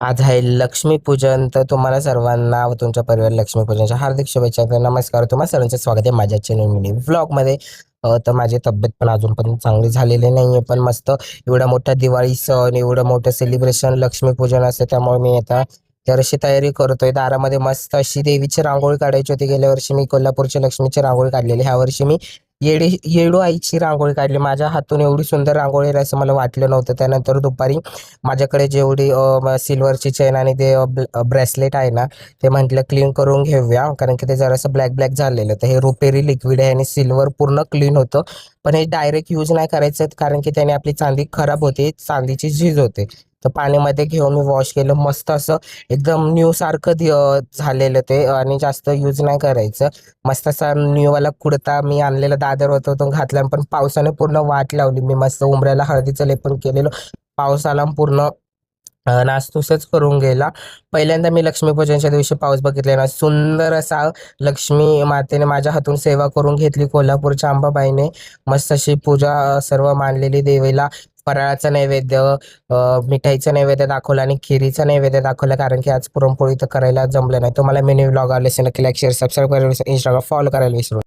आज आहे लक्ष्मीपूजन. तर तुम्हाला सर्वांना व तुमच्या परिवार लक्ष्मीपूजनच्या हार्दिक शुभेच्छा. तर नमस्कार, तुम्हा सर्वांचं स्वागत आहे माझ्या चॅनल मिनी व्लॉगमध्ये. तर माझी तब्येत पण अजून पण चांगली झालेली नाही आहे, पण मस्त एवढा मोठा दिवाळी सण, एवढं मोठं सेलिब्रेशन लक्ष्मीपूजन असते, त्यामुळे मी आता जराशी तयारी करतोय. दारामध्ये मस्त अशी देवीची रांगोळी काढायची होती. गेल्या वर्षी मी कोल्हापूरच्या लक्ष्मीची रांगोळी काढलेली, ह्या वर्षी मी येडू आईची रांगोळी काढली. माझ्या हातून एवढी सुंदर रांगोळी येईल असं मला वाटलं नव्हतं. त्यानंतर दुपारी माझ्याकडे जेवढी सिल्वरची चेन आणि ते ब्रेसलेट आहे ना, ते म्हटलं क्लीन करून घेऊया, कारण की ते जरासं ब्लॅक ब्लॅक झालेलं. तर हे रुपेरी लिक्विड आहे आणि सिल्वर पूर्ण क्लीन होतं. पण हे डायरेक्ट यूज नाही करायचं, कारण की त्याने आपली चांदी खराब होते, चांदीची झीज होते. तर पाण्यामध्ये घेऊन मी वॉश केलं, मस्त असं एकदम न्यू सारखं झालेलं ते, आणि जास्त यूज नाही करायचं. मस्त असा न्यूवाला कुर्ता मी आणलेला दादर होता, तो घातला, पण पावसाने पूर्ण वाट लावली. मी मस्त उंबऱ्याला हळदीचं लेपन केलेलं, पाऊस आला आणि पूर्ण नासधूसच करून गेला. पहिल्यांदा मी लक्ष्मीपूजनच्या दिवशी पाऊस बघितला ना, सुंदर असा लक्ष्मी मातेने माझ्या हातून सेवा करून घेतली कोल्हापूरच्या अंबाबाईने. मस्त अशी पूजा सर्व मांडलेली देवीला. फराळाचा नैवेद्य, मिठाईचा नैवेद्य दाखवला आणि खिरीचा नैवेद्य दाखवला, कारण की आज पुरणपोळी तर करायला जमलं नाही. तुम्हाला मिनी व्लॉग आवडले असेल नक्की लाईक शेअर सबस्क्राईब करायला विसरू, इंस्टाग्राम फॉलो करायला विसरू